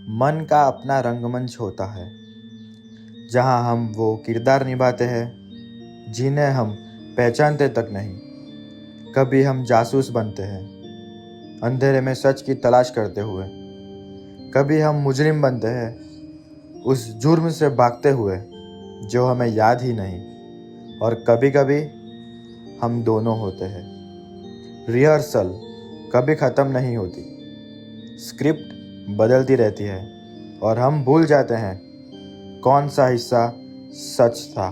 मन का अपना रंगमंच होता है, जहाँ हम वो किरदार निभाते हैं जिन्हें हम पहचानते तक नहीं। कभी हम जासूस बनते हैं, अंधेरे में सच की तलाश करते हुए। कभी हम मुजरिम बनते हैं, उस जुर्म से भागते हुए जो हमें याद ही नहीं। और कभी कभी हम दोनों होते हैं। रिहर्सल कभी ख़त्म नहीं होती, स्क्रिप्ट बदलती रहती है और हम भूल जाते हैं कौन सा हिस्सा सच था।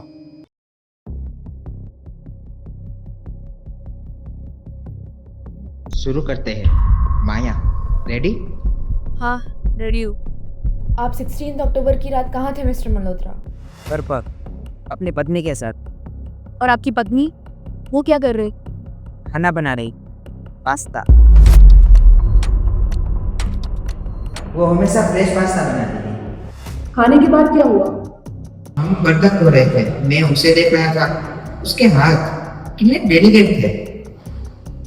शुरू करते हैं। माया, रेडी? हाँ, रेडी हूँ। आप 16 अक्टूबर की रात कहाँ थे मिस्टर मल्होत्रा? घर पर अपनी पत्नी के साथ। और आपकी पत्नी, वो क्या कर रहे? खाना बना रही, पास्ता। वो हमेशा फ्रेश पास्ता बनाती थी। खाने के बाद क्या हुआ? हम बर्तन धो रहे थे, मैं उसे देख रहा था। उसके हाथ कितने डेलिकेट थे,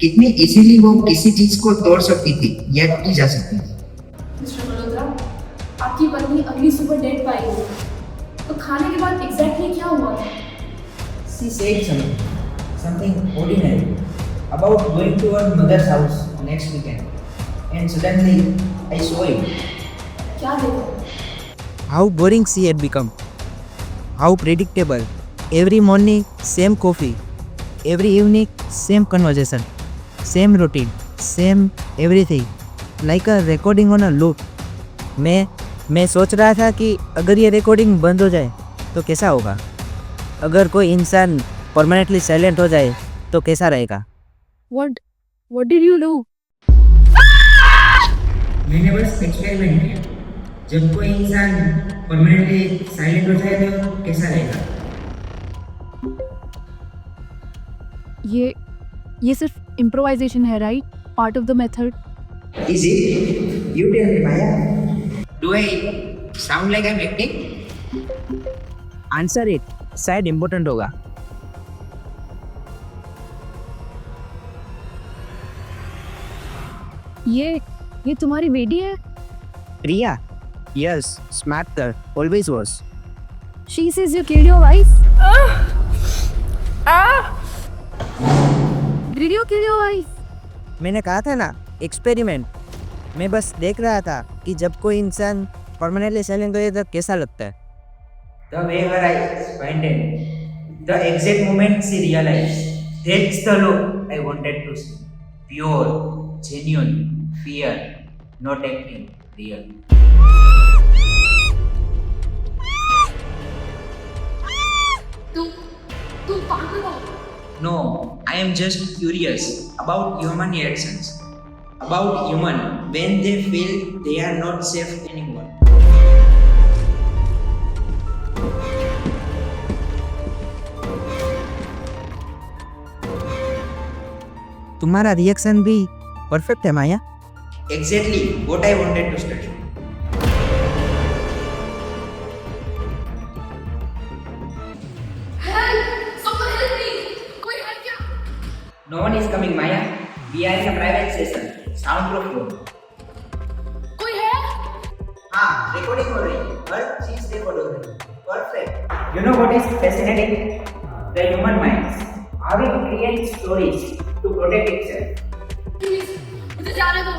कितनी इजीली वो किसी चीज को तोड़ सकती थी या टूट जा सकती थी। मिस्टर मल्होत्रा, आपकी पत्नी अगली सुबह डेड पाई गई, तो खाने के बाद एग्जैक्टली क्या हुआ? She said something ordinary about going to her mother's house next weekend, and suddenly I saw it. क्या देखा? How boring she had become. How predictable. Every morning, same coffee. Every evening, same conversation. Same routine. Same everything. Like a recording on a loop. मैं सोच रहा था कि अगर ये recording बंद हो जाए तो कैसा होगा। अगर कोई इंसान परमानेंटली साइलेंट हो जाए तो कैसा रहेगा। What did you do? मैंने बस एक्सपेरिमेंट किया। जब कोई इंसान परमानेंटली साइलेंट हो जाए तो कैसा रहेगा। ये सिर्फ इम्प्रोवाइजेशन है, right? Part of the method. Is it? You tell me, Maya. Do I sound like I'm acting? Answer it, शायद इम्पोर्टेंट होगा। ये तुम्हारी बेटी है? Priya? Yes, smarter, always was. She says you killed your wife? Did you kill your wife? मैंने कहा था ना, एक्सपेरिमेंट। मैं बस देख रहा था कि जब कोई इंसान परमानेंटली साइलेंट हो जाए तो कैसा लगता है। The way her eyes widened, the exact moment she realized, that's the look I wanted to see. Pure, genuine, fear, not acting, real. तू पागल हो? No, I am just curious about human reactions. About human when they feel they are not safe anymore. तुम्हारा reaction भी perfect है माया। Exactly what I wanted to study. Someone help me! कोई है क्या? No one is coming, Maya. We are in a private session. Soundproof room. कोई है? हाँ, recording हो रही है, हर चीज record हो रही है, perfect. You know what is fascinating? The human minds. How it creates stories to protect itself. Please, मुझे जाने दो।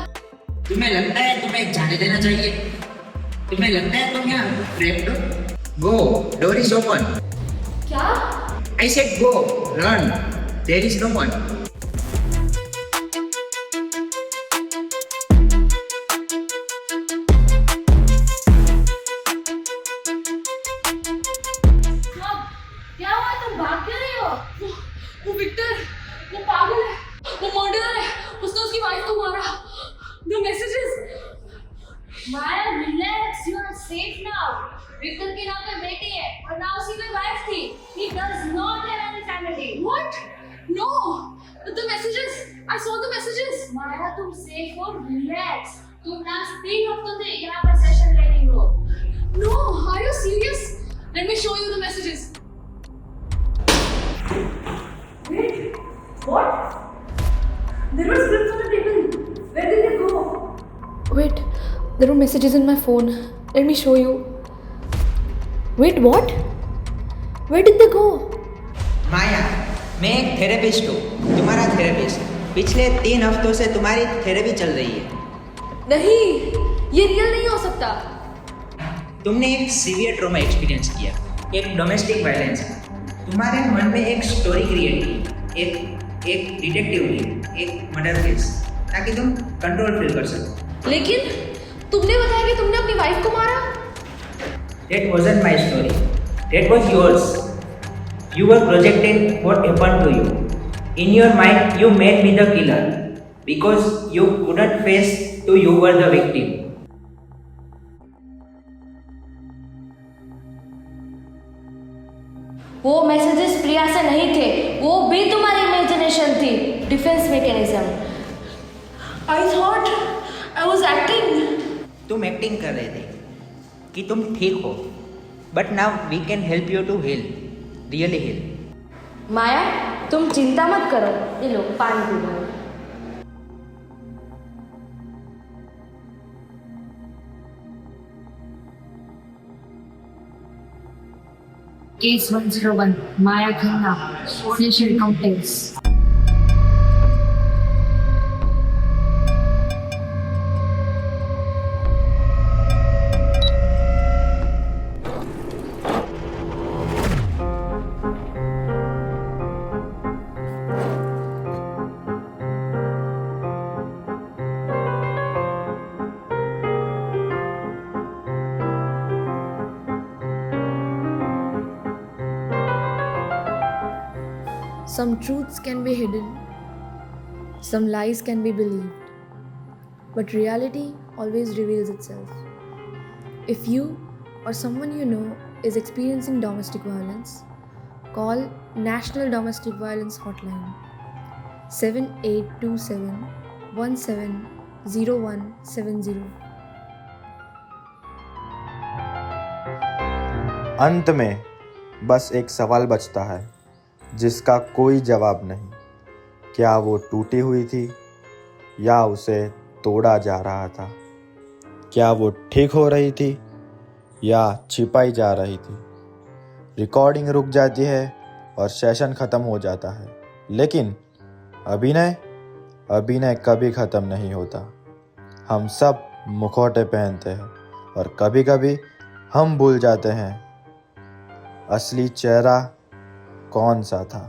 तुम्हें लगता है तुम्हें जाने देना चाहिए? तुम्हें लगता है तुम यहाँ trapped हो? Go, door is open. क्या? I said go, run. There is no one. क्या हुआ? तुम भाग क्यों रही हो? वो विक्टर, वो पागल है, वो मर्डरर है, उसने उसकी वाइफ को मारा। The messages. Maya, relax, you are safe now. Victor के नाम पे बेटी है और ना उसी पे वाइफ थी। He does not have any family. What? No. The messages. I saw the messages. Maya, तुम safe हो, relax. तुम लास्ट 3 हफ्तों से यहाँ पर सेशन ले रही हो। No, are you serious? Let me show you the messages. Wait, what? There were scripts on the table. Where did they go? Wait, There were messages in my phone. Let me show you. Wait, what? Where did they go? माया, मैं एक therapist हूँ, तुम्हारा therapist. पिछले 3 हफ्तों से तुम्हारी therapy चल रही है। नहीं, ये रियल नहीं हो सकता। तुमने एक सीवियर ट्रॉमा एक्सपीरियंस किया, एक डोमेस्टिक वायलेंस। तुम्हारे मन में एक स्टोरी क्रिएट की, एक डिटेक्टिव की, एक मर्डर केस, ताकि तुम कंट्रोल फील कर सको। लेकिन तुमने बताया कि तुमने अपनी वाइफ को मारा। That wasn't my story. That was yours. You were projecting what happened to you. In your mind, you made me the killer because you couldn't face to you were the victim. वो messages Priya से नहीं थे, वो भी तुम्हारी imagination थी, defence mechanism. I thought I was acting. तुम acting कर रहे थे कि तुम ठीक हो, but now we can help you to heal, really heal. Maya, तुम चिंता मत करो, ये लो पानी पी लो। Case 101, Maya Khanna, facial countenance. Some truths can be hidden, some lies can be believed, but reality always reveals itself. If you or someone you know is experiencing domestic violence, call National Domestic Violence Hotline 7827 170170. अंत में बस एक सवाल बचता है जिसका कोई जवाब नहीं। क्या वो टूटी हुई थी या उसे तोड़ा जा रहा था? क्या वो ठीक हो रही थी या छिपाई जा रही थी? रिकॉर्डिंग रुक जाती है और सेशन ख़त्म हो जाता है, लेकिन अभिनय कभी ख़त्म नहीं होता। हम सब मुखौटे पहनते हैं और कभी कभी हम भूल जाते हैं असली चेहरा कौन सा था।